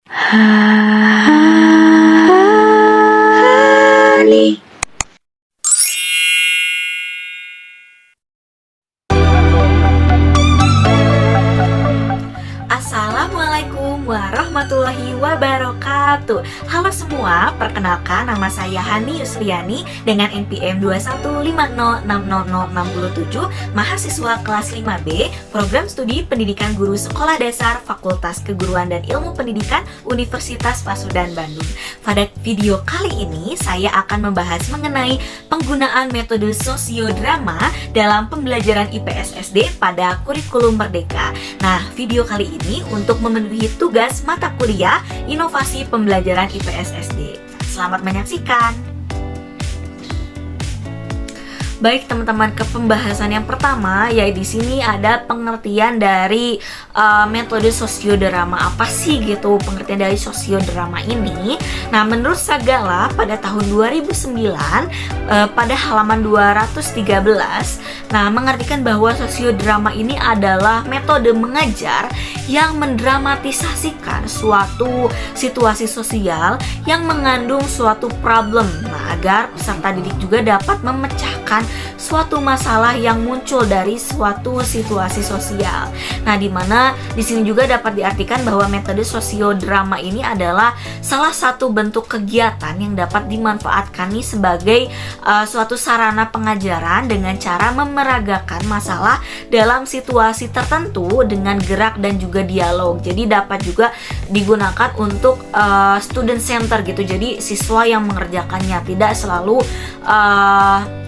Hani. Assalamualaikum warahmatullahi wabarakatuh. Halo semua, perkenalkan nama saya Hani Yusriani dengan NPM 215060067, mahasiswa kelas 5B, Program Studi Pendidikan Guru Sekolah Dasar Fakultas Keguruan dan Ilmu Pendidikan Universitas Pasundan Bandung. Pada video kali ini saya akan membahas mengenai penggunaan metode sosiodrama dalam pembelajaran IPS SD pada kurikulum Merdeka. Nah, video kali ini untuk memenuhi tugas mata kuliah Inovasi Pembelajaran IPS SD. Selamat menyaksikan. Baik teman-teman, ke pembahasan yang pertama, yaitu di sini ada pengertian dari metode sosiodrama. Apa sih gitu pengertian dari sosiodrama ini? Nah, menurut Sagala pada tahun 2009 pada halaman 213, nah mengartikan bahwa sosiodrama ini adalah metode mengajar yang mendramatisasikan suatu situasi sosial yang mengandung suatu problem, nah, agar peserta didik juga dapat memecahkan suatu masalah yang muncul dari suatu situasi sosial. Nah, di mana di sini juga dapat diartikan bahwa metode sosiodrama ini adalah salah satu bentuk kegiatan yang dapat dimanfaatkan nih sebagai suatu sarana pengajaran dengan cara memeragakan masalah dalam situasi tertentu dengan gerak dan juga dialog. Jadi dapat juga digunakan untuk student center gitu. Jadi siswa yang mengerjakannya, tidak selalu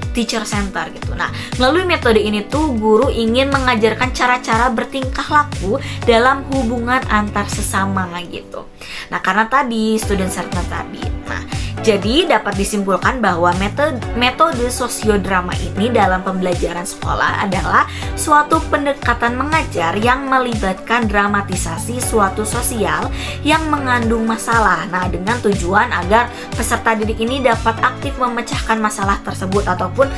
teacher center gitu. Nah, melalui metode ini tuh guru ingin mengajarkan cara-cara bertingkah laku dalam hubungan antar sesama gitu. Nah, karena tadi student center tadi. Nah, jadi dapat disimpulkan bahwa metode sosiodrama ini dalam pembelajaran sekolah adalah suatu pendekatan mengajar yang melibatkan dramatisasi suatu sosial yang mengandung masalah. Nah, dengan tujuan agar peserta didik ini dapat aktif memecahkan masalah tersebut ataupun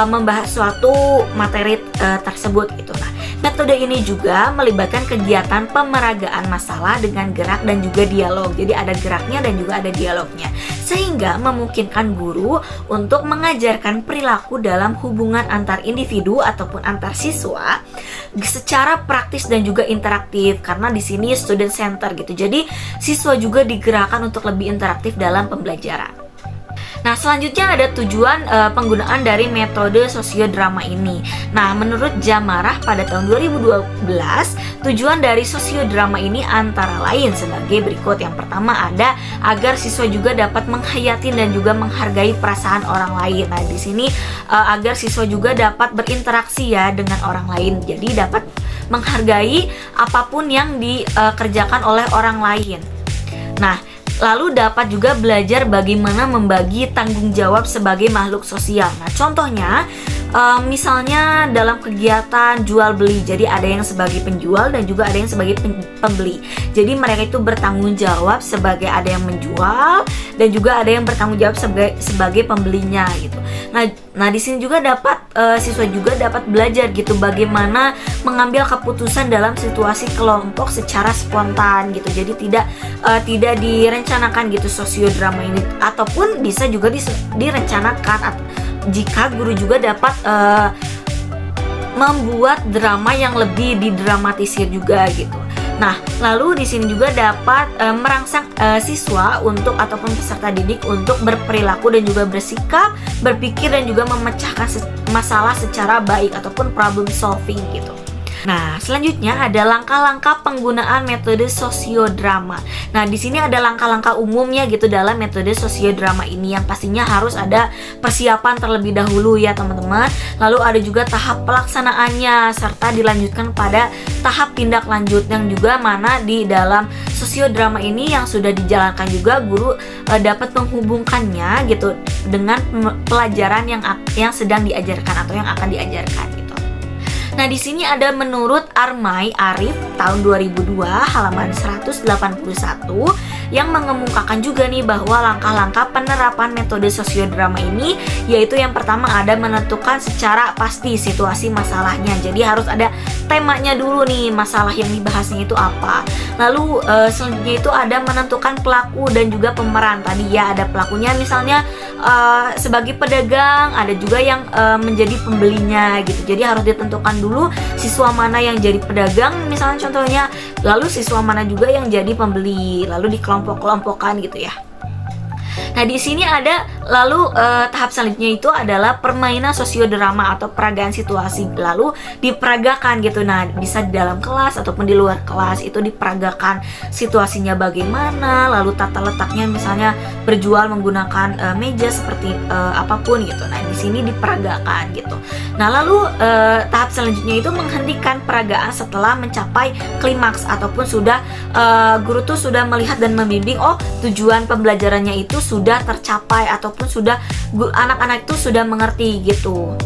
membahas suatu materi tersebut gitu. Nah, metode ini juga melibatkan kegiatan pemeragaan masalah dengan gerak dan juga dialog. Jadi ada geraknya dan juga ada dialognya, sehingga memungkinkan guru untuk mengajarkan perilaku dalam hubungan antar individu ataupun antar siswa secara praktis dan juga interaktif, karena di sini student center gitu. Jadi siswa juga digerakkan untuk lebih interaktif dalam pembelajaran. Nah, selanjutnya ada tujuan penggunaan dari metode sosiodrama ini. Nah, menurut Jamarah pada tahun 2012, tujuan dari sosiodrama ini antara lain sebagai berikut. Yang pertama ada agar siswa juga dapat menghayati dan juga menghargai perasaan orang lain. Nah, di sini agar siswa juga dapat berinteraksi ya dengan orang lain. Jadi dapat menghargai apapun yang dikerjakan oleh orang lain. Nah, lalu dapat juga belajar bagaimana membagi tanggung jawab sebagai makhluk sosial. Nah, contohnya misalnya dalam kegiatan jual beli, jadi ada yang sebagai penjual dan juga ada yang sebagai pembeli. Jadi mereka itu bertanggung jawab sebagai ada yang menjual dan juga ada yang bertanggung jawab sebagai pembelinya gitu. Nah di sini juga dapat siswa juga dapat belajar gitu bagaimana mengambil keputusan dalam situasi kelompok secara spontan gitu. Jadi tidak direncanakan gitu sosiodrama ini, ataupun bisa juga direncanakan jika guru juga dapat membuat drama yang lebih didramatisir juga gitu. Nah, lalu di sini juga dapat merangsang siswa ataupun peserta didik untuk berperilaku dan juga bersikap, berpikir dan juga memecahkan masalah secara baik ataupun problem solving gitu. Nah, selanjutnya ada langkah-langkah penggunaan metode sosiodrama. Nah, di sini ada langkah-langkah umumnya gitu dalam metode sosiodrama ini, yang pastinya harus ada persiapan terlebih dahulu ya teman-teman. Lalu ada juga tahap pelaksanaannya serta dilanjutkan pada tahap tindak lanjut, yang juga mana di dalam sosiodrama ini yang sudah dijalankan juga guru dapat menghubungkannya gitu dengan pelajaran yang sedang diajarkan atau yang akan diajarkan gitu. Nah, di sini ada menurut Armai Arif tahun 2002 halaman 181 yang mengemukakan juga nih bahwa langkah-langkah penerapan metode sosiodrama ini yaitu yang pertama ada menentukan secara pasti situasi masalahnya. Jadi harus ada temanya dulu nih, masalah yang dibahasnya itu apa. Lalu selanjutnya itu ada menentukan pelaku dan juga pemeran. Tadi ya ada pelakunya misalnya sebagai pedagang, ada juga yang menjadi pembelinya gitu. Jadi harus ditentukan dulu siswa mana yang jadi pedagang misalnya contohnya, lalu siswa mana juga yang jadi pembeli, lalu dikelompok-kelompokkan gitu ya. Nah, di sini ada lalu tahap selanjutnya itu adalah permainan sosiodrama atau peragaan situasi, lalu diperagakan gitu. Nah, bisa di dalam kelas ataupun di luar kelas itu diperagakan situasinya bagaimana, lalu tata letaknya misalnya berjual menggunakan meja seperti apapun gitu. Nah, di sini diperagakan gitu. Nah, lalu tahap selanjutnya itu menghentikan peragaan setelah mencapai klimaks ataupun sudah guru tuh sudah melihat dan membimbing tujuan pembelajarannya itu sudah tercapai ataupun sudah anak-anak itu sudah mengerti gitu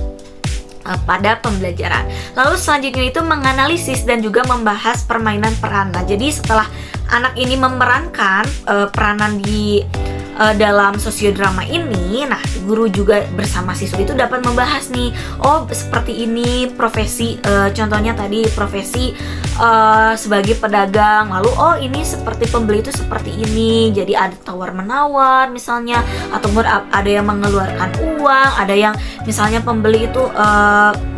pada pembelajaran. Lalu selanjutnya itu menganalisis dan juga membahas permainan peran. Nah, jadi setelah anak ini memerankan peranan di dalam sosiodrama ini, nah guru juga bersama siswa itu dapat membahas nih, seperti ini profesi, contohnya tadi profesi sebagai pedagang, lalu ini seperti pembeli itu seperti ini, jadi ada tawar menawar misalnya, ataupun ada yang mengeluarkan uang, ada yang misalnya pembeli itu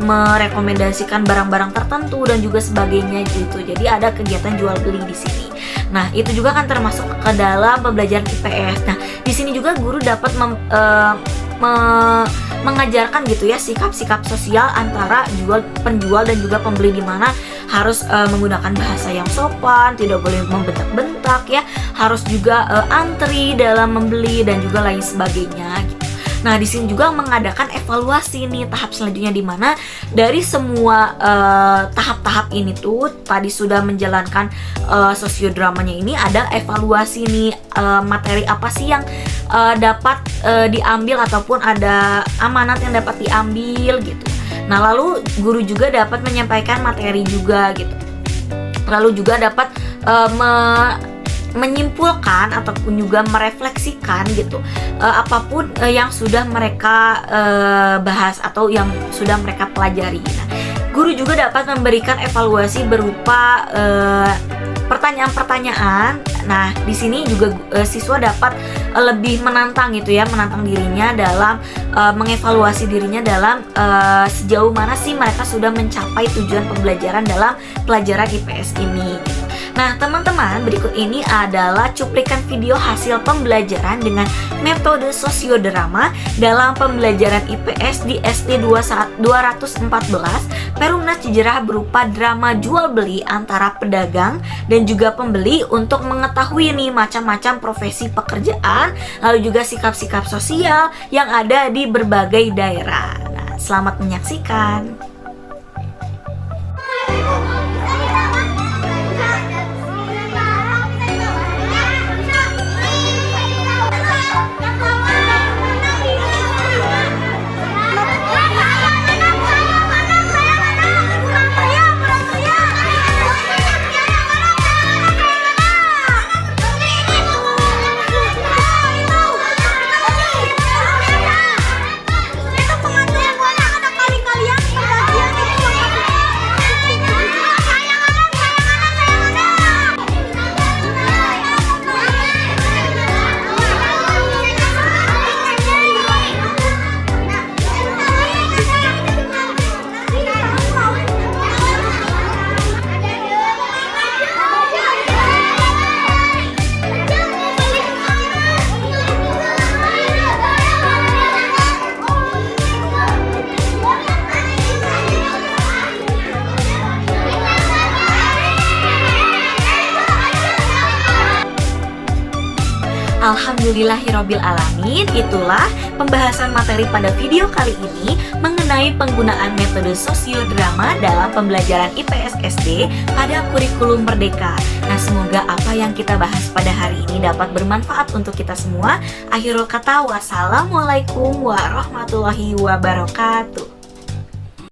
merekomendasikan barang-barang tertentu dan juga sebagainya gitu. Jadi ada kegiatan jual beli di sini. Nah, itu juga kan termasuk ke dalam pembelajaran IPS. Nah, di sini juga guru dapat mengajarkan gitu ya sikap-sikap sosial antara penjual dan juga pembeli, di mana harus menggunakan bahasa yang sopan, tidak boleh membentak-bentak ya, harus juga antri dalam membeli dan juga lain sebagainya gitu. Nah, di sini juga mengadakan evaluasi nih tahap selanjutnya, di mana dari semua tahap-tahap ini tuh tadi sudah menjalankan sosiodramanya ini, ada evaluasi nih materi apa sih yang dapat diambil ataupun ada amanat yang dapat diambil gitu. Nah, lalu guru juga dapat menyampaikan materi juga gitu. Lalu juga dapat menyimpulkan ataupun juga merefleksikan gitu apapun yang sudah mereka bahas atau yang sudah mereka pelajari. Nah, guru juga dapat memberikan evaluasi berupa pertanyaan-pertanyaan. Nah, di sini juga siswa dapat lebih menantang gitu ya, menantang dirinya dalam mengevaluasi dirinya dalam sejauh mana sih mereka sudah mencapai tujuan pembelajaran dalam pelajaran IPS ini gitu. Nah, teman-teman, berikut ini adalah cuplikan video hasil pembelajaran dengan metode sosiodrama dalam pembelajaran IPS di SD 214 Perumnas Cijerah berupa drama jual beli antara pedagang dan juga pembeli untuk mengetahui nih macam-macam profesi pekerjaan, lalu juga sikap-sikap sosial yang ada di berbagai daerah. Nah, selamat menyaksikan. Alhamdulillahirobbilalamin, itulah pembahasan materi pada video kali ini mengenai penggunaan metode sosiodrama dalam pembelajaran IPS SD pada kurikulum Merdeka. Nah, semoga apa yang kita bahas pada hari ini dapat bermanfaat untuk kita semua. Akhirul kata, wassalamualaikum warahmatullahi wabarakatuh.